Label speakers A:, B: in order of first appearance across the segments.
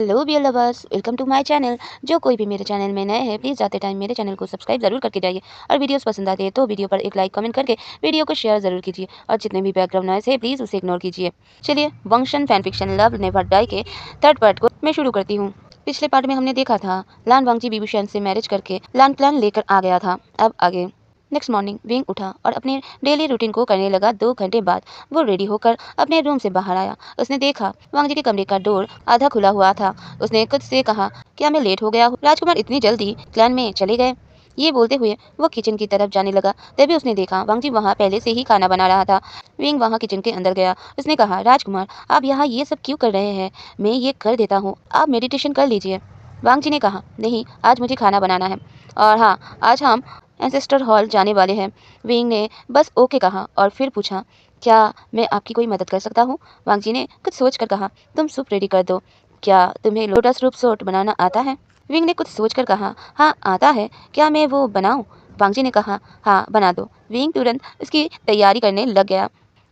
A: Hello beer lovers, welcome to my channel. जो कोई भी मेरे चैनल में नए हैं प्लीज़ जाते टाइम मेरे चैनल को सब्सक्राइब जरूर करके जाइए और वीडियोस पसंद आते हैं तो वीडियो पर एक लाइक कमेंट करके वीडियो को शेयर जरूर कीजिए और जितने भी बैकग्राउंड नॉइस है प्लीज़ उसे इग्नोर कीजिए। चलिए वंशन fan fiction love never die के थर्ड पार्ट को मैं शुरू करती हूँ। पिछले पार्ट में हमने देखा था लान वांगजी विभूषण से मैरिज करके लान प्लान लेकर आ गया था। अब आगे नेक्स्ट मॉर्निंग विंग उठा और अपने डेली रूटीन को करने लगा। 2 घंटे बाद वो रेडी होकर अपने रूम से बाहर आया। उसने देखा वांगजी के कमरे का डोर आधा खुला हुआ था। उसने खुद से कहा, क्या मैं लेट हो गया हूँ? राजकुमार इतनी जल्दी क्लैन में चले गए? ये बोलते हुए वो किचन की तरफ जाने लगा। तभी उसने देखा वांगजी वहाँ पहले से ही खाना बना रहा था। विंग वहाँ किचन के अंदर गया। उसने कहा, राजकुमार आप यहाँ ये सब क्यों कर रहे हैं? मैं ये कर देता हूँ, आप मेडिटेशन कर लीजिए। वांगजी ने कहा, नहीं आज मुझे खाना बनाना है और हाँ आज हम एंसेस्टर हॉल जाने वाले हैं। विंग ने बस ओके कहा और फिर पूछा, क्या मैं आपकी कोई मदद कर सकता हूँ? वांगजी ने कुछ सोचकर कहा, तुम सूप रेडी कर दो। क्या तुम्हें लोटस रूप सोट बनाना आता है? विंग ने कुछ सोचकर कहा, हाँ आता है, क्या मैं वो बनाऊं? वांगजी ने कहा, हाँ बना दो। विंग तुरंत उसकी तैयारी करने लग गया।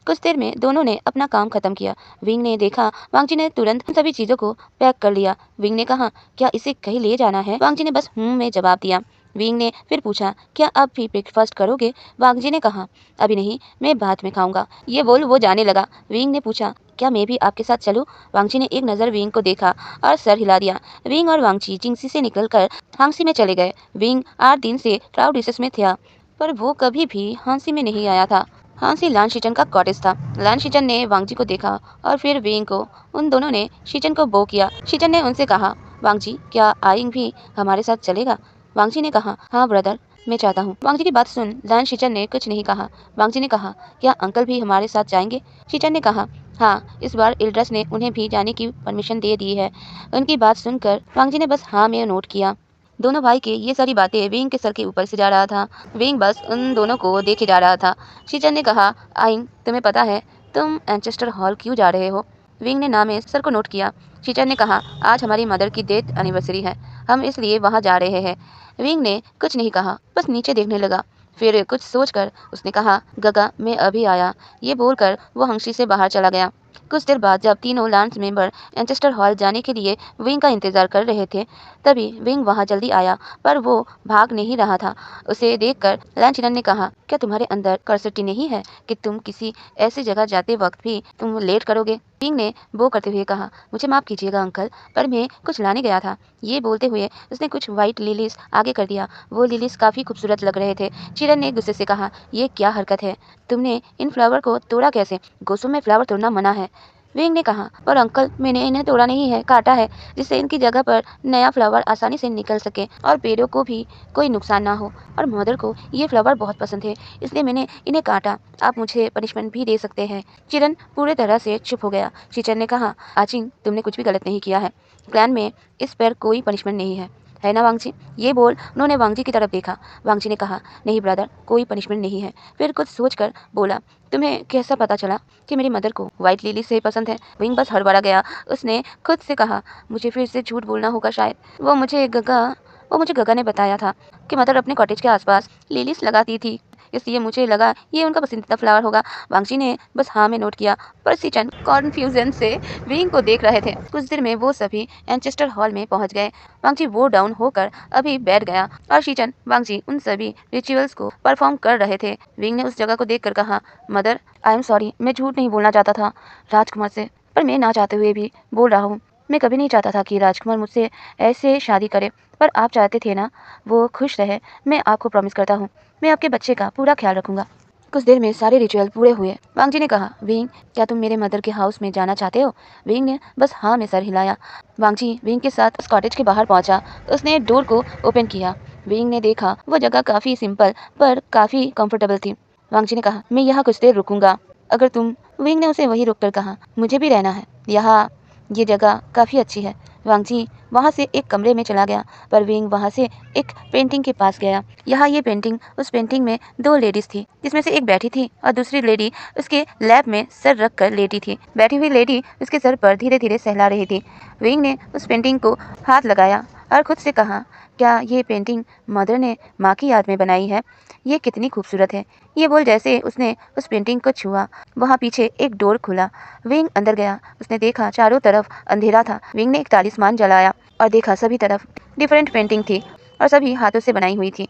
A: कुछ देर में दोनों ने अपना काम खत्म किया। विंग ने देखा वांगजी ने तुरंत सभी चीजों को पैक कर लिया। विंग ने कहा, क्या इसे कहीं ले जाना है? वांगजी ने बस में जवाब दिया। विंग ने फिर पूछा, क्या आप भी ब्रेकफास्ट करोगे? वांगजी ने कहा, अभी नहीं, मैं बाद में खाऊंगा। ये बोल वो जाने लगा। विंग ने पूछा, क्या मैं भी आपके साथ चलूं? वांगजी ने एक नज़र विंग को देखा और सर हिला दिया। विंग और वांगजी जिंगसी से निकलकर हांगसी में चले गए। विंग 8 दिन से क्राउड रिसेस में था पर वो कभी भी हांसी में नहीं आया था। हांसी लान शीचन का कॉटेज था। लान शीचन ने वांगजी को देखा और फिर विंग को। उन दोनों ने शीचन को बो किया। शीचन ने उनसे कहा, वांगजी क्या आइंग भी हमारे साथ चलेगा? वांगजी ने कहा, हाँ ब्रदर मैं चाहता हूँ। वांगजी की बात सुन लान शीचन ने कुछ नहीं कहा। वांगजी ने कहा, क्या अंकल भी हमारे साथ जाएंगे? शीचन ने कहा, हाँ इस बार इल्ड्रस ने उन्हें भी जाने की परमिशन दे दी है। उनकी बात सुनकर वांगजी ने बस हाँ में नोट किया। दोनों भाई के ये सारी बातें विंग के सर के ऊपर से जा रहा था। विंग बस उन दोनों को देखे जा रहा था। शीचन ने कहा, आइंग तुम्हें पता है तुम एंचेस्टर हॉल क्यों जा रहे हो? विंग ने नाम में सर को नोट किया। शीचन ने कहा, आज हमारी मदर की डेथ एनिवर्सरी है, हम इसलिए वहाँ जा रहे हैं। विंग ने कुछ नहीं कहा, बस नीचे देखने लगा। फिर कुछ सोचकर उसने कहा, गगा मैं अभी आया। ये बोलकर वो हंसी से बाहर चला गया। कुछ देर बाद जब तीनों लांस मेंबर एंचेस्टर हॉल जाने के लिए विंग का इंतजार कर रहे थे तभी विंग वहां जल्दी आया पर वो भाग नहीं रहा था। उसे देखकर लैंचिनन ने कहा, क्या तुम्हारे अंदर कर्सिटी नहीं है कि तुम किसी ऐसी जगह जाते वक्त भी तुम लेट करोगे? विंग ने वो करते हुए कहा, मुझे माफ कीजिएगा अंकल, पर मैं कुछ लाने गया था। ये बोलते हुए उसने कुछ व्हाइट लिलीज आगे कर दिया। वो लिलीज काफी खूबसूरत लग रहे थे। चिरन ने गुस्से से कहा, ये क्या हरकत है? तुमने इन फ्लावर को तोड़ा कैसे? गोसु में फ्लावर तोड़ना मना है। विंग ने कहा, पर अंकल मैंने इन्हें तोड़ा नहीं है, काटा है, जिससे इनकी जगह पर नया फ्लावर आसानी से निकल सके और पेड़ों को भी कोई नुकसान ना हो। और मदर को ये फ्लावर बहुत पसंद है इसलिए मैंने इन्हें काटा। आप मुझे पनिशमेंट भी दे सकते हैं। चिरन पूरे तरह से चुप हो गया। शीचन ने कहा, आचिंग तुमने कुछ भी गलत नहीं किया है। प्लान में इस पर कोई पनिशमेंट नहीं है ना वांगजी? ये बोल उन्होंने वांगजी की तरफ देखा। वांगजी ने कहा, नहीं ब्रदर कोई पनिशमेंट नहीं है। फिर कुछ सोचकर बोला, तुम्हें कैसा पता चला कि मेरी मदर को व्हाइट लिली से पसंद है? विंग बस हड़बड़ा गया। उसने खुद से कहा, मुझे फिर से झूठ बोलना होगा शायद। वो मुझे गगा ने बताया था कि मदर अपने कॉटेज के आसपास लिलीज लगाती थी, इसलिए मुझे लगा ये उनका पसंदीदा फ्लावर होगा। वांगजी ने बस हाँ में नोट किया पर सिचन कॉन्फ्यूजन से विंग को देख रहे थे। कुछ देर में वो सभी एंचेस्टर हॉल में पहुंच गए। वांगजी वो डाउन होकर अभी बैठ गया और शीचन वांगजी उन सभी रिचुअल्स को परफॉर्म कर रहे थे। विंग ने उस जगह को देखकर कहा, मदर आई एम सॉरी, मैं झूठ नहीं बोलना चाहता था राजकुमार से, पर मैं ना चाहते हुए भी बोल रहा हूँ। मैं कभी नहीं चाहता था कि राजकुमार मुझसे ऐसे शादी करे, पर आप चाहते थे ना वो खुश रहे। मैं आपको प्रॉमिस करता हूँ मैं आपके बच्चे का पूरा ख्याल रखूंगा। कुछ देर में सारे रिचुअल पूरे हुए। वांगजी ने कहा, विंग क्या तुम मेरे मदर के हाउस में जाना चाहते हो? विंग ने बस हाँ में सर हिलाया। वांगजी विंग के साथ उस कॉटेज के बाहर पहुंचा। उसने डोर को ओपन किया। विंग ने देखा वो जगह काफी सिंपल पर काफी कंफर्टेबल थी। वांगजी ने कहा, मैं यहाँ कुछ देर रुकूंगा अगर तुम। विंग ने उसे वहीं रोककर कहा, मुझे भी रहना है यहाँ, ये जगह काफी अच्छी है। वांगजी वहाँ से एक कमरे में चला गया पर विंग वहाँ से एक पेंटिंग के पास गया। यहाँ ये पेंटिंग, उस पेंटिंग में 2 लेडीज थी जिसमें से एक बैठी थी और दूसरी लेडी उसके लैप में सर रख कर लेटी थी। बैठी हुई लेडी उसके सर पर धीरे धीरे सहला रही थी। विंग ने उस पेंटिंग को हाथ लगाया और खुद से कहा, क्या ये पेंटिंग मदर ने माँ की याद में बनाई है? ये कितनी खूबसूरत है। ये बोल जैसे उसने उस पेंटिंग को छुआ, वहाँ पीछे एक डोर खुला। विंग अंदर गया। उसने देखा चारों तरफ अंधेरा था। विंग ने एक तालिस्मान जलाया और देखा सभी तरफ डिफरेंट पेंटिंग थी और सभी हाथों से बनाई हुई थी।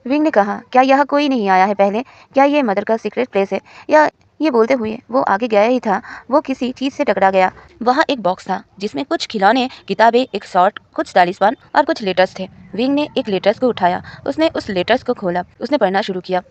A: विंग ने कहा, क्या यहाँ कोई नहीं आया है पहले? क्या ये मदर का सीक्रेट प्लेस है? या ये बोलते हुए वो आगे गया ही था, वो किसी चीज से टकरा गया। वहाँ एक बॉक्स था जिसमें कुछ खिलौने, किताबें, एक शॉर्ट, कुछ तालिस्मान और कुछ लेटर्स थे। विंग ने एक लेटर्स को उठाया। उसने उस लेटर्स को खोला। उसने पढ़ना शुरू किया।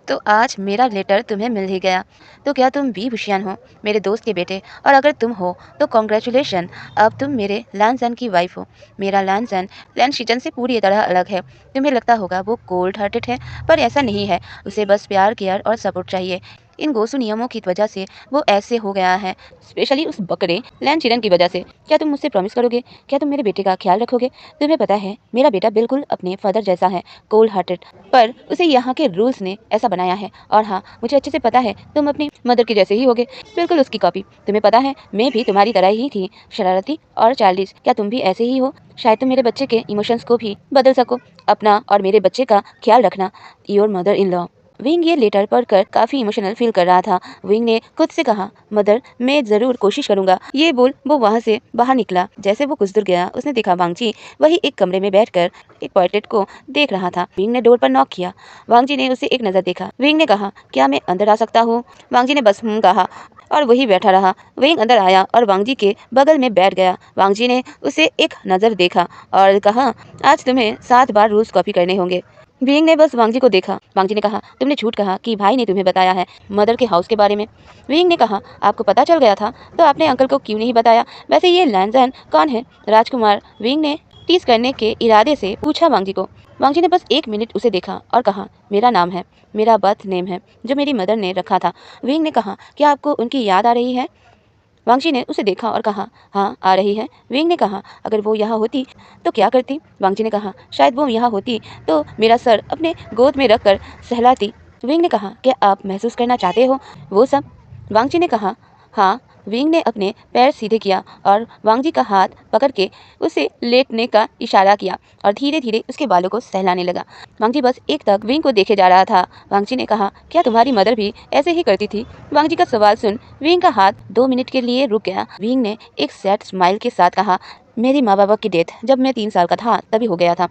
A: तो आज मेरा लेटर तुम्हें मिल ही गया। तो क्या तुम बी भूषियान हो, मेरे दोस्त के बेटे? और अगर तुम हो तो कॉन्ग्रेचुलेशन, अब तुम मेरे लैंसन की वाइफ हो। मेरा लैंसन लैंशिचन से पूरी तरह अलग है। तुम्हें लगता होगा वो कोल्ड हार्टेड है, पर ऐसा नहीं है। उसे बस प्यार, केयर और सपोर्ट चाहिए। इन गोसु नियमों की वजह से वो ऐसे हो गया है, स्पेशली उस बकरे लैंचिरन की वजह से। क्या तुम मुझसे प्रॉमिस करोगे? क्या तुम मेरे बेटे का ख्याल रखोगे? तुम्हें पता है मेरा बेटा बिल्कुल अपने फादर जैसा है, कोल्ड हार्टेड, पर उसे यहाँ के रूल्स ने ऐसा बनाया है। और हाँ, मुझे अच्छे से पता है तुम अपनी मदर के जैसे ही होगे, बिल्कुल उसकी कॉपी। तुम्हें पता है मैं भी तुम्हारी तरह ही थी, शरारती और चाइल्डिश। क्या तुम भी ऐसे ही हो? शायद तुम मेरे बच्चे के इमोशंस को भी बदल सको। अपना और मेरे बच्चे का ख्याल रखना, your mother in law. Wing ये लेटर पढ़कर काफी इमोशनल फील कर रहा था। विंग ने खुद से कहा, मदर मैं जरूर कोशिश करूंगा। ये बोल वो वहाँ से बाहर निकला। जैसे वो कुछ दूर गया, उसने देखा वांगजी वही एक कमरे में बैठकर एक पोर्ट्रेट को देख रहा था। विंग ने डोर पर नॉक किया। वांगजी ने उसे एक नजर देखा। विंग ने कहा, क्या मैं अंदर आ सकता हूँ? वांगजी ने बस कहा और वही बैठा रहा। विंग अंदर आया और वांगजी के बगल में बैठ गया। वांगजी ने उसे एक नजर देखा और कहा, आज तुम्हें 7 बार रूल्स कॉपी करने होंगे। विंग ने बस वांगजी को देखा। वांगजी ने कहा, तुमने झूठ कहा कि भाई ने तुम्हें बताया है मदर के हाउस के बारे में। विंग ने कहा, आपको पता चल गया था तो आपने अंकल को क्यों नहीं बताया? वैसे ये लैंजन कौन है? राजकुमार। विंग ने टीज करने के इरादे से पूछा वांगजी को। वांगजी ने बस 1 मिनट उसे देखा और कहा, मेरा नाम है, मेरा बर्थ नेम है, जो मेरी मदर ने रखा था। विंग ने कहा, क्या आपको उनकी याद आ रही है? वांगजी ने उसे देखा और कहा, हाँ आ रही है। विंग ने कहा, अगर वो यहाँ होती तो क्या करती? वांगजी ने कहा, शायद वो यहाँ होती तो मेरा सर अपने गोद में रखकर सहलाती। विंग ने कहा, क्या आप महसूस करना चाहते हो वो सब? वांगजी ने कहा, हाँ। विंग ने अपने पैर सीधे किया और वांगजी का हाथ पकड़ के उसे लेटने का इशारा किया और धीरे धीरे उसके बालों को सहलाने लगा। वांगजी बस एक तक विंग को देखे जा रहा था। वांगजी ने कहा, क्या तुम्हारी मदर भी ऐसे ही करती थी? वांगजी का सवाल सुन विंग का हाथ 2 मिनट के लिए रुक गया। विंग ने एक सैड स्माइल के साथ कहा, मेरी माँ बाबा की डेथ जब मैं 3 साल का था तभी हो गया था।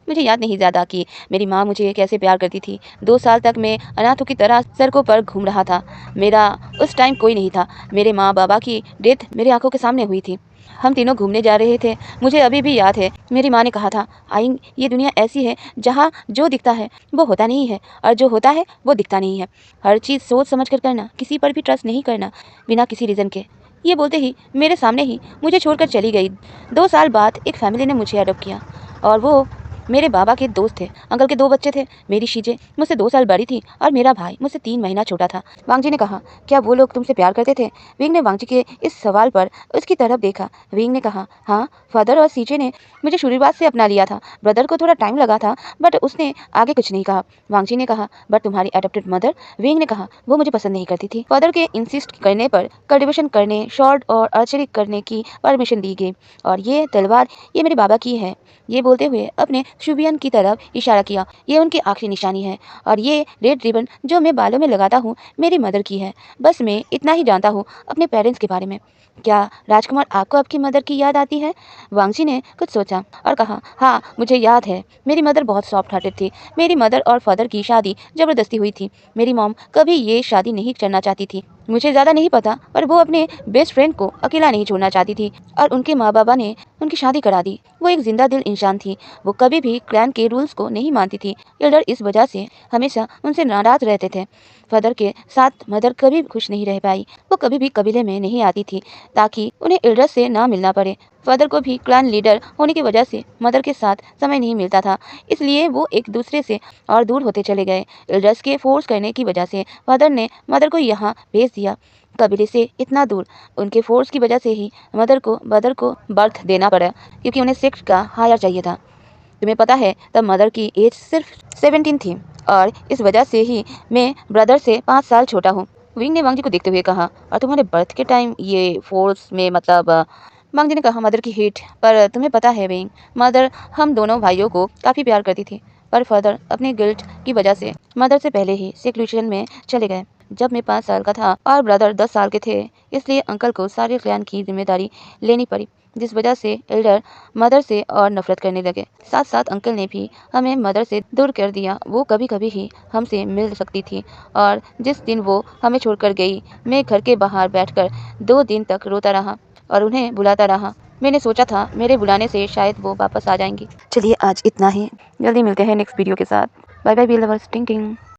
A: मुझे याद नहीं ज़्यादा कि मेरी माँ मुझे कैसे प्यार करती थी। 2 साल तक मैं अनाथों की तरह सड़कों पर घूम रहा था। मेरा उस टाइम कोई नहीं था। मेरे माँ बाबा की डेथ मेरी आंखों के सामने हुई थी। हम तीनों घूमने जा रहे थे। मुझे अभी भी याद है, मेरी माँ ने कहा था, आइन ये दुनिया ऐसी है जहाँ जो दिखता है वो होता नहीं है और जो होता है वो दिखता नहीं है। हर चीज़ सोच समझ कर करना, किसी पर भी ट्रस्ट नहीं करना बिना किसी रीज़न के। ये बोलते ही मेरे सामने ही मुझे छोड़कर चली गई। 2 साल बाद एक फैमिली ने मुझे अडॉप्ट किया और वो मेरे बाबा के दोस्त थे। अंकल के 2 बच्चे थे। मेरी शीजे मुझसे 2 साल बड़ी थी और मेरा भाई मुझसे 3 महीना छोटा था। वांगजी ने कहा, क्या वो लोग तुमसे प्यार करते थे? विंग ने वांगजी के इस सवाल पर उसकी तरफ देखा। विंग ने कहा, हाँ, फादर और सीजे ने मुझे शुरुआत से अपना लिया था। ब्रदर को थोड़ा टाइम लगा था बट उसने आगे कुछ नहीं कहा। वांगजी ने कहा, बट तुम्हारी अडॉप्टेड मदर? विंग ने कहा, वो मुझे पसंद नहीं करती थी। फादर के इंसिस्ट करने पर कल्टिवेशन करने, शॉर्ट और आर्चरी करने की परमिशन दी गई और ये तलवार ये मेरे बाबा की है। ये बोलते हुए अपने शुबियन की तरफ इशारा किया। ये उनकी आखिरी निशानी है और ये रेड रिबन जो मैं बालों में लगाता हूँ मेरी मदर की है। बस मैं इतना ही जानता हूँ अपने पेरेंट्स के बारे में। क्या राजकुमार आपको आपकी मदर की याद आती है? वांगजी ने कुछ सोचा और कहा, हाँ मुझे याद है। मेरी मदर बहुत सॉफ्ट हार्टेड थी। मेरी मदर और फादर की शादी जबरदस्ती हुई थी। मेरी मॉम कभी ये शादी नहीं करना चाहती थी। मुझे ज़्यादा नहीं पता पर वो अपने बेस्ट फ्रेंड को अकेला नहीं छोड़ना चाहती थी और उनके माँ बाबा ने उनकी शादी करा दी। वो एक जिंदा दिल इंसान थी। वो कभी भी क्लैन के रूल्स को नहीं मानती थी। एल्डर इस वजह से हमेशा उनसे नाराज रहते थे। फादर के साथ मदर कभी खुश नहीं रह पाई। वो कभी भी कबीले में नहीं आती थी ताकि उन्हें एल्डर से ना मिलना पड़े। फादर को भी क्लैन लीडर होने की वजह से मदर के साथ समय नहीं मिलता था, इसलिए वो एक दूसरे से और दूर होते चले गए। एल्डर्स के फोर्स करने की वजह से फादर ने मदर को यहाँ भेज दिया, कबीले से इतना दूर। उनके फोर्स की वजह से ही मदर को बर्थ देना पड़ा क्योंकि उन्हें सेक्ट का हायर चाहिए था। तुम्हें पता है तब मदर की एज सिर्फ 17 थी और इस वजह से ही मैं ब्रदर से 5 साल छोटा हूँ। विंग ने वांगजी को देखते हुए कहा, और तुम्हारे बर्थ के टाइम ये फोर्स में मतलब मांग जी ने कहा, मदर की हेट, पर तुम्हें पता है वेइंग, मदर हम दोनों भाइयों को काफ़ी प्यार करती थी, पर फादर अपने गिल्ट की वजह से मदर से पहले ही सेक्लूशन में चले गए जब मैं 5 साल का था और ब्रदर 10 साल के थे। इसलिए अंकल को सारे क्लैन की जिम्मेदारी लेनी पड़ी, जिस वजह से एल्डर मदर से और नफरत करने लगे। साथ साथ अंकल ने भी हमें मदर से दूर कर दिया। वो कभी कभी ही हमसे मिल सकती थी और जिस दिन वो हमें छोड़कर गई, मैं घर के बाहर बैठकर 2 दिन तक रोता रहा और उन्हें बुलाता रहा। मैंने सोचा था मेरे बुलाने से शायद वो वापस आ जाएंगी। चलिए आज इतना ही, जल्दी मिलते हैं नेक्स्ट वीडियो के साथ। बाय बाय, बी लवर्स, टिंग टिंग।